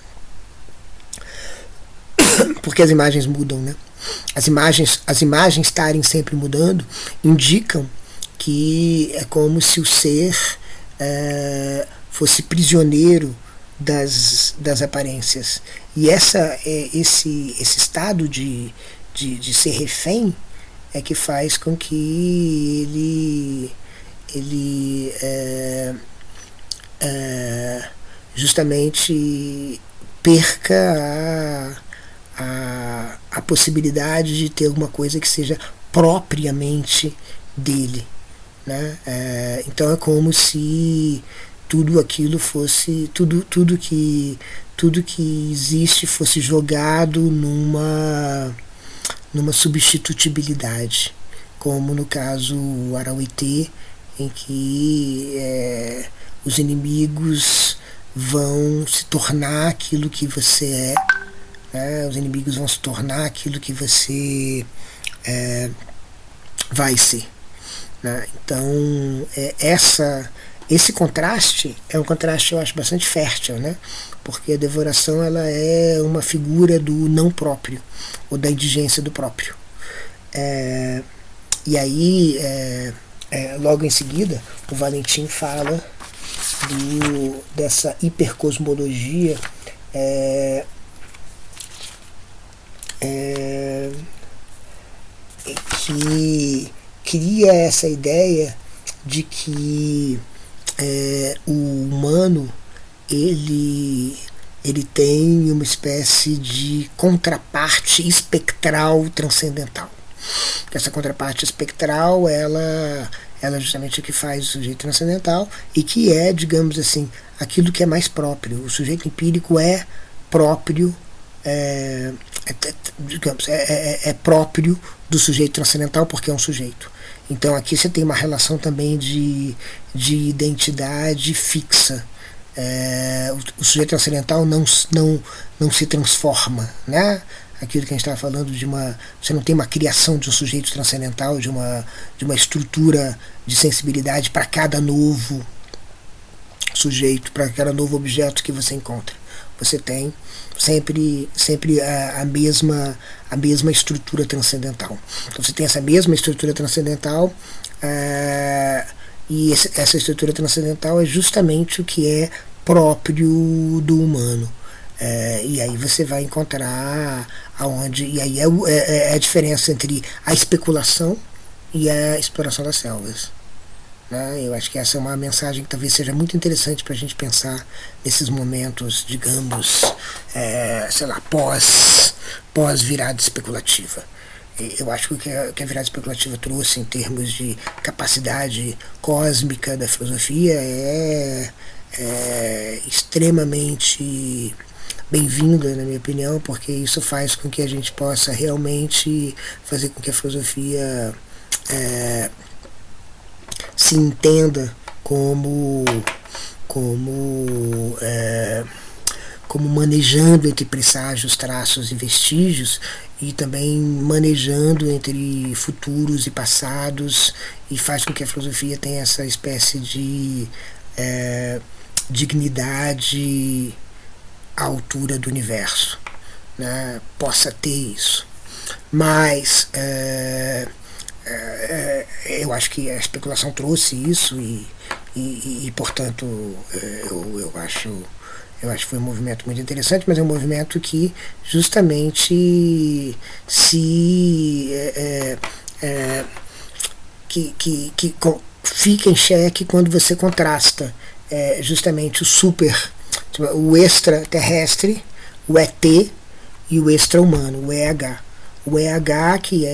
Speaker 1: as imagens mudam, né? As imagens estarem sempre mudando indicam que é como se o ser fosse prisioneiro das aparências. E esse estado de ser refém é que faz com que ele justamente perca a possibilidade de ter alguma coisa que seja propriamente dele, né? Então é como se tudo aquilo fosse tudo que existe fosse jogado numa substitutibilidade, como no caso Arauitê, em que os inimigos vão se tornar aquilo que você é, os inimigos vão se tornar aquilo que você vai ser, né? Então esse contraste é um contraste, eu acho, bastante fértil, né? Porque a devoração, ela é uma figura do não próprio, ou da indigência do próprio. E aí, logo em seguida, o Valentim fala dessa hipercosmologia que cria essa ideia de que o humano ele tem uma espécie de contraparte espectral transcendental. Essa contraparte espectral, ela justamente é o que faz o sujeito transcendental, e que é, digamos assim, aquilo que é mais próprio. O sujeito empírico é próprio, digamos, é próprio do sujeito transcendental, porque é um sujeito. Então aqui você tem uma relação também de identidade fixa, O sujeito transcendental não se transforma, né? Aquilo que a gente estava falando você não tem uma criação de um sujeito transcendental, de uma estrutura de sensibilidade para cada novo sujeito, para cada novo objeto que você encontra. Você tem sempre a mesma estrutura transcendental. Então você tem essa mesma estrutura transcendental, e essa estrutura transcendental é justamente o que é próprio do humano. E aí você vai encontrar e aí é a diferença entre a especulação e a exploração das selvas. Eu acho que essa é uma mensagem que talvez seja muito interessante para a gente pensar nesses momentos, digamos, sei lá, pós virada especulativa. Eu acho que a virada especulativa trouxe em termos de capacidade cósmica da filosofia é extremamente bem-vinda, na minha opinião, porque isso faz com que a gente possa realmente fazer com que a filosofia se entenda como manejando entre presságios, traços e vestígios, e também manejando entre futuros e passados, e faz com que a filosofia tenha essa espécie de dignidade à altura do universo, né? Possa ter isso. Mas eu acho que a especulação trouxe isso e portanto, eu acho que foi um movimento muito interessante, mas é um movimento que justamente fica em xeque quando você contrasta justamente o extraterrestre, o ET e o extra-humano, o EH. O EH, que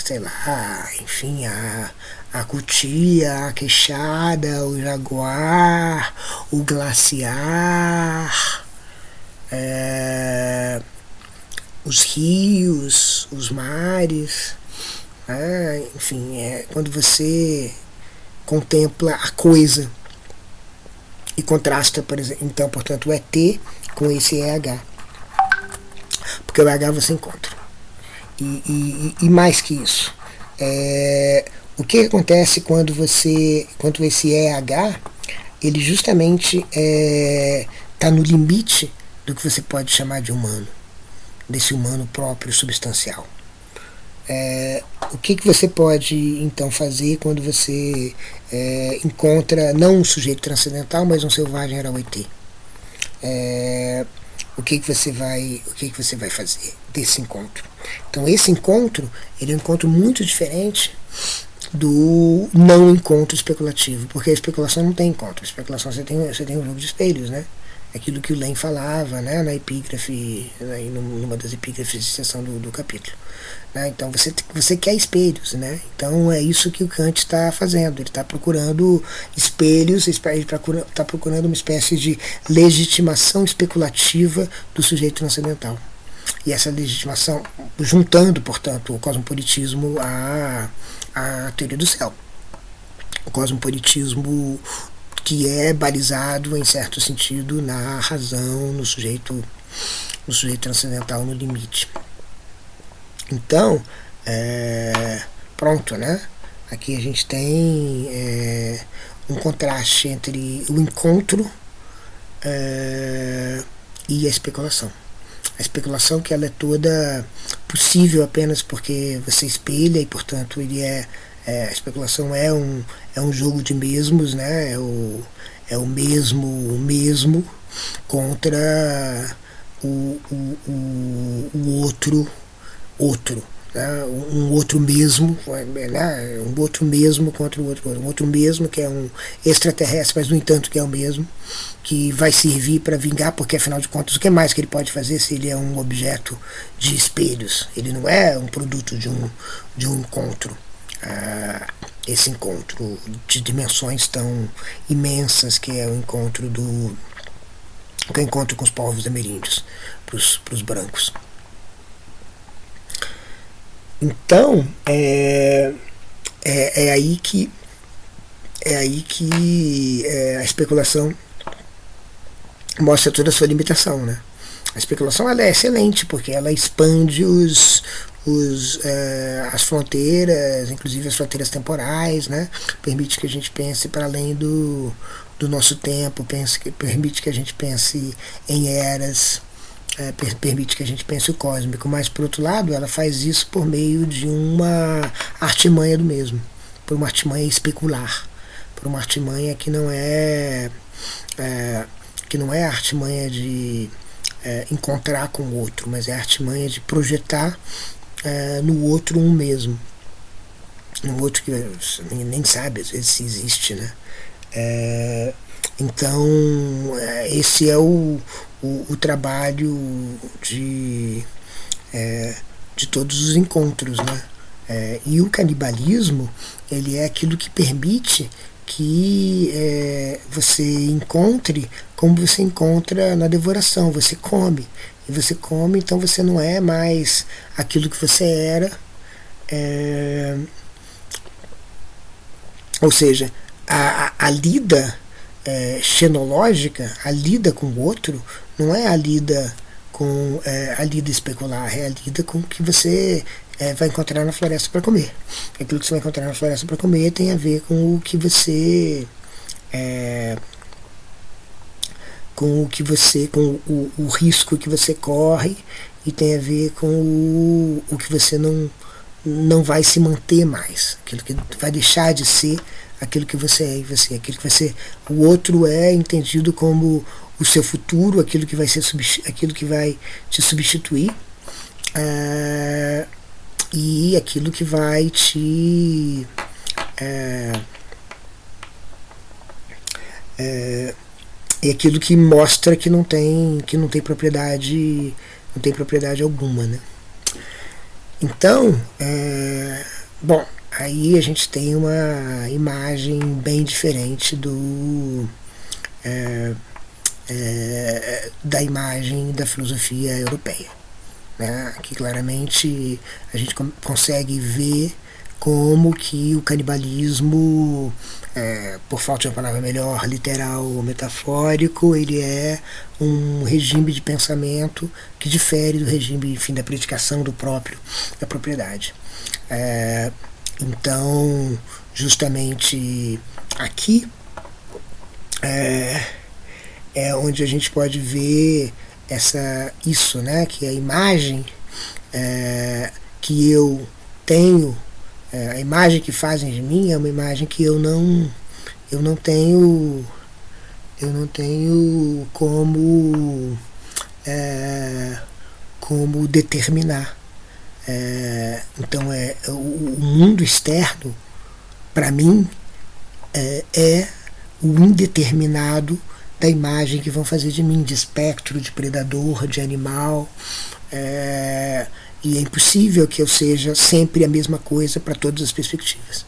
Speaker 1: sei lá, enfim, a cutia, a queixada, o jaguar, o glaciar, os rios, os mares, enfim, quando você contempla a coisa e contrasta, por exemplo, então, portanto, o ET com esse EH, porque o EH você encontra. E mais que isso, o que acontece quando esse EH, ele justamente está no limite do que você pode chamar de humano, desse humano próprio substancial. O que você pode então fazer quando você encontra não um sujeito transcendental, mas um selvagem arauetê? O que você vai fazer desse encontro? Então esse encontro, ele é um encontro muito diferente do não encontro especulativo, porque a especulação não tem encontro. A especulação você tem um jogo de espelhos, né? Aquilo que o Len falava, né, na epígrafe, numa das epígrafes de sessão do capítulo. Né? Então você quer espelhos, né? Então é isso que o Kant está fazendo. Ele está procurando espelhos, ele está procurando uma espécie de legitimação especulativa do sujeito transcendental. E essa legitimação, juntando, portanto, o cosmopolitismo à teoria do céu. O cosmopolitismo que é balizado, em certo sentido, na razão, no sujeito transcendental, no limite. Então, pronto, né? Aqui a gente tem um contraste entre o encontro e a especulação. A especulação, que ela é toda possível apenas porque você espelha, e portanto a especulação é um jogo de mesmos, né? É o mesmo contra o outro, né? Um outro mesmo, né? Um outro mesmo contra o outro. Um outro mesmo que é um extraterrestre, mas no entanto que é o mesmo, que vai servir para vingar, porque afinal de contas o que mais que ele pode fazer se ele é um objeto de espelhos? Ele não é um produto de um encontro. Esse encontro de dimensões tão imensas que é o encontro com os povos ameríndios, para os brancos. Então é aí que a especulação mostra toda a sua limitação, né? A especulação ela é excelente porque ela expande as fronteiras, inclusive as fronteiras temporais, né? Permite que a gente pense para além do nosso tempo, permite que a gente pense em eras, permite que a gente pense o cósmico, mas por outro lado ela faz isso por meio de uma artimanha do mesmo, por uma artimanha especular, por uma artimanha que não é a artimanha de encontrar com o outro, mas é a artimanha de projetar no outro um mesmo, no outro que nem sabe às vezes se existe, né? Então esse é o trabalho de todos os encontros, né? E o canibalismo ele é aquilo que permite que você encontre como você encontra na devoração, você come, e você come, então você não é mais aquilo que você era, ou seja, a lida xenológica, a lida com o outro, não é a lida com a lida especular, é a lida com o que você vai encontrar na floresta para comer. Aquilo que você vai encontrar na floresta para comer tem a ver com o que você com o risco que você corre, e tem a ver com o que você não vai se manter mais, aquilo que vai deixar de ser aquilo que você é, e você, aquilo que vai ser, o outro é entendido como o seu futuro, aquilo que vai ser aquilo que vai te substituir, e aquilo que vai te é aquilo que mostra que não tem propriedade alguma, né? Então, bom, aí a gente tem uma imagem bem diferente da imagem da filosofia europeia, né? Que claramente a gente consegue ver como que o canibalismo, por falta de uma palavra melhor, literal ou metafórico, ele é um regime de pensamento que difere do regime, enfim, da predicação da propriedade. Então, justamente aqui é onde a gente pode ver isso, né, que a imagem que eu tenho, a imagem que fazem de mim é uma imagem que eu não tenho como determinar. Então o mundo externo para mim é o indeterminado da imagem que vão fazer de mim, de espectro, de predador, de animal, e é impossível que eu seja sempre a mesma coisa para todas as perspectivas.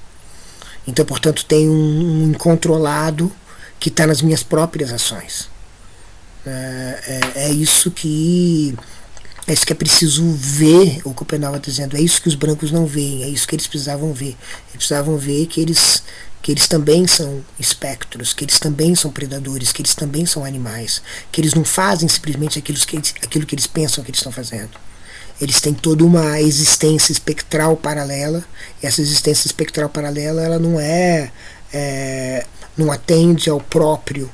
Speaker 1: Então, portanto, tem um incontrolado que está nas minhas próprias ações. É isso que é preciso ver. O Copenhague está dizendo, é isso que os brancos não veem, é isso que eles precisavam ver. Eles precisavam ver que eles também são espectros, que eles também são predadores, que eles também são animais, que eles não fazem simplesmente aquilo que eles pensam que eles estão fazendo. Eles têm toda uma existência espectral paralela, e essa existência espectral paralela ela não atende ao próprio,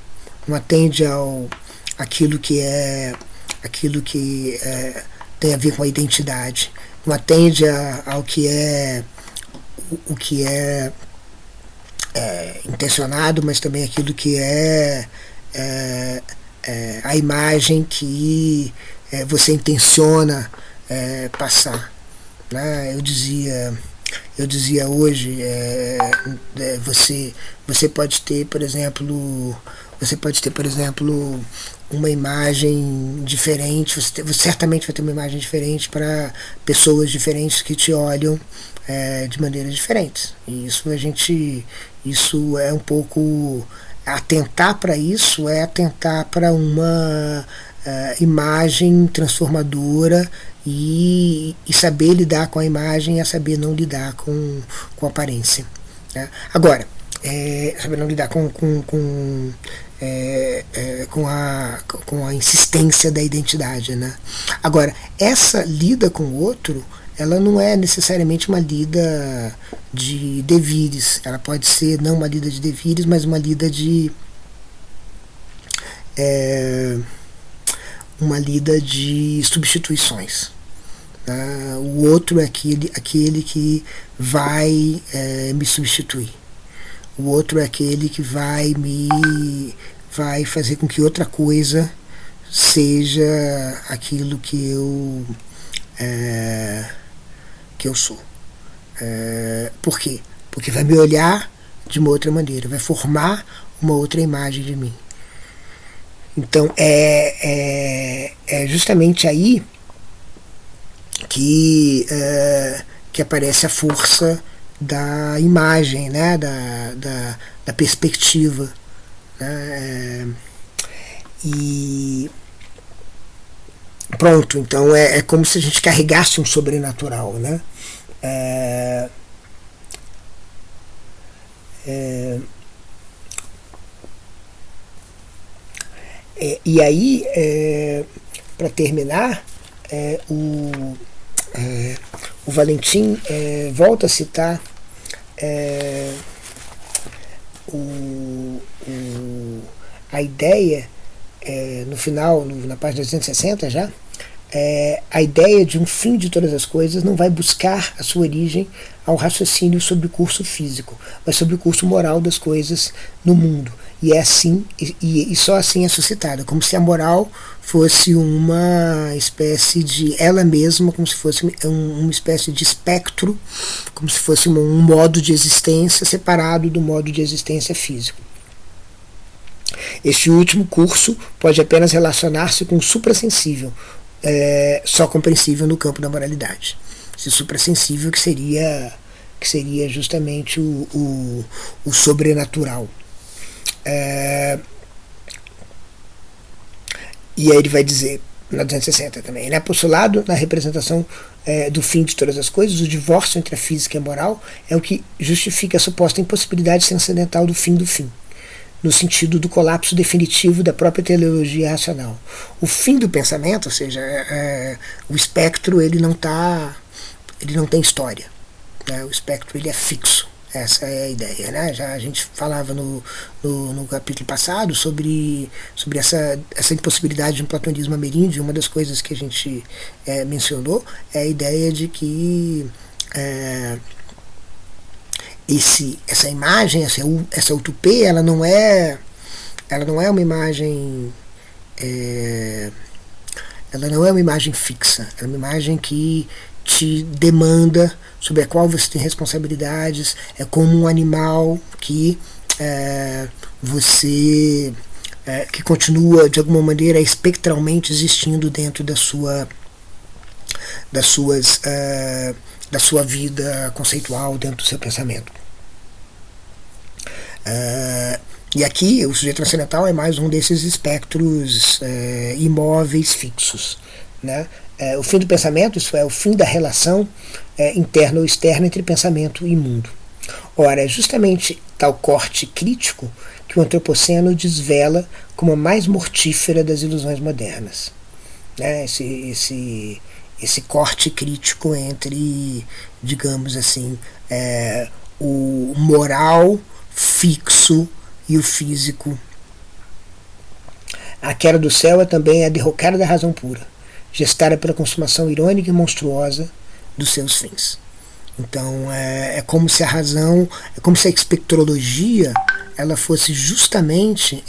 Speaker 1: não atende aquilo que tem a ver com a identidade, não atende ao que é intencionado, mas também aquilo que é a imagem que você intenciona passar, né? Eu dizia hoje, você pode ter, por exemplo, uma imagem diferente, você certamente vai ter uma imagem diferente para pessoas diferentes que te olham de maneiras diferentes. E isso é um pouco, atentar para isso é atentar para uma imagem transformadora, e saber lidar com a imagem é saber não lidar com a aparência, né? Agora, saber não lidar com a insistência da identidade, né? Agora, essa lida com o outro, ela não é necessariamente uma lida de devires. Ela pode ser não uma lida de devires, mas uma lida de substituições. O outro é aquele que vai me substituir. O outro é aquele que vai fazer com que outra coisa seja aquilo que eu sou. Por quê? Porque vai me olhar de uma outra maneira, vai formar uma outra imagem de mim. Então é justamente aí que aparece a força da imagem, né? da perspectiva, né? E pronto, então é como se a gente carregasse um sobrenatural, né? E aí, para terminar, o Valentim volta a citar a ideia, no final, na página 260 já, a ideia de um fim de todas as coisas não vai buscar a sua origem ao raciocínio sobre o curso físico, mas sobre o curso moral das coisas no mundo. E é assim, e só assim é suscitada, como se a moral fosse uma espécie de ela mesma, como se fosse uma espécie de espectro, como se fosse um modo de existência separado do modo de existência físico. Este último curso pode apenas relacionar-se com o suprassensível, só compreensível no campo da moralidade. Esse suprassensível que seria justamente o sobrenatural. E aí ele vai dizer, na 260 também, né? Postulado na representação do fim de todas as coisas, o divórcio entre a física e a moral é o que justifica a suposta impossibilidade transcendental do fim, no sentido do colapso definitivo da própria teleologia racional. O fim do pensamento, ou seja, o espectro, ele não tem história, né? O espectro, ele é fixo. Essa é a ideia, né? Já a gente falava no capítulo passado sobre essa impossibilidade de um platonismo ameríndio. Uma das coisas que a gente mencionou é a ideia de que essa imagem, essa utopia, ela não é uma imagem fixa, ela é uma imagem que te demanda, sobre a qual você tem responsabilidades. É como um animal que que continua de alguma maneira espectralmente existindo dentro da sua vida conceitual, dentro do seu pensamento. E aqui o sujeito transcendental é mais um desses espectros imóveis, fixos, né? O fim do pensamento, isso é, o fim da relação interna ou externa entre pensamento e mundo. Ora, é justamente tal corte crítico que o antropoceno desvela como a mais mortífera das ilusões modernas, né? Esse corte crítico entre, digamos assim, o moral fixo e o físico. A queda do céu é também a derrocada da razão pura, gestada pela consumação irônica e monstruosa dos seus fins. Então é como se a razão, é como se a espectrologia ela fosse justamente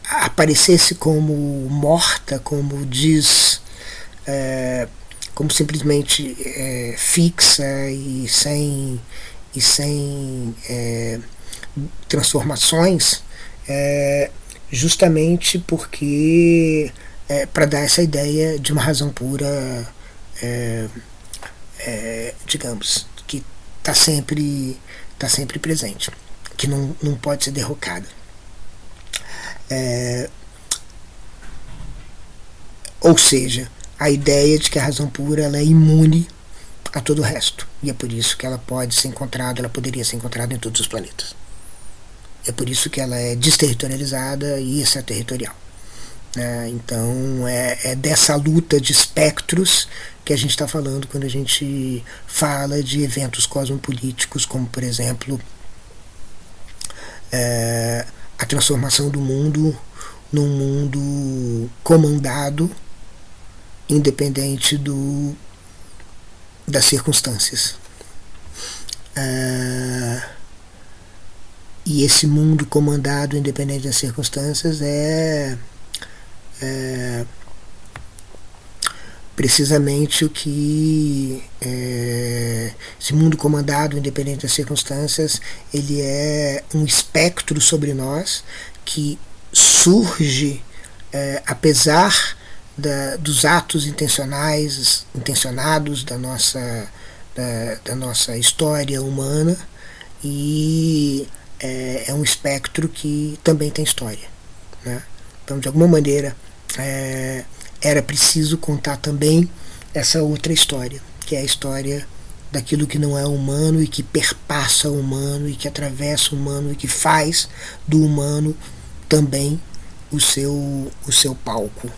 Speaker 1: aparecesse como morta, como como simplesmente fixa e sem transformações, justamente porque para dar essa ideia de uma razão pura, digamos, que está sempre presente, que não pode ser derrocada. Ou seja, a ideia de que a razão pura ela é imune a todo o resto. E é por isso que ela pode ser encontrada, ela poderia ser encontrada em todos os planetas. É por isso que ela é desterritorializada e extraterritorial. Então é dessa luta de espectros que a gente está falando quando a gente fala de eventos cosmopolíticos, como por exemplo a transformação do mundo num mundo comandado, independente das circunstâncias. E esse mundo comandado, independente das circunstâncias, é precisamente o que esse mundo comandado, independente das circunstâncias, ele é um espectro sobre nós que surge apesar dos atos intencionados da nossa história humana, e é um espectro que também tem história, né? Então, de alguma maneira, era preciso contar também essa outra história, que é a história daquilo que não é humano e que perpassa o humano e que atravessa o humano e que faz do humano também o seu palco.